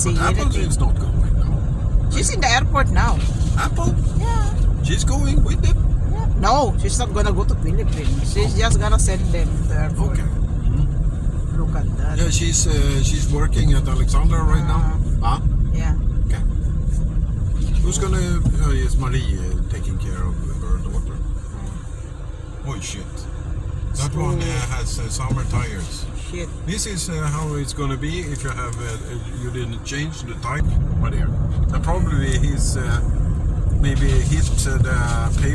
say But Apple anything. is not going now. She's in the airport now. Apple? Yeah. She's going with them? Yeah. No, she's not gonna go to Philippines. She's just gonna send them to the airport. Okay. Look at that. Yeah, she's working at Alexandra right now. Huh? Yeah. Okay. Who's gonna? Is Marie taking care of her daughter? Oh shit! That So- one has summer tires. Shit. This is how it's gonna be if you have you didn't change the tire. But here, and probably he's maybe hit the pavement.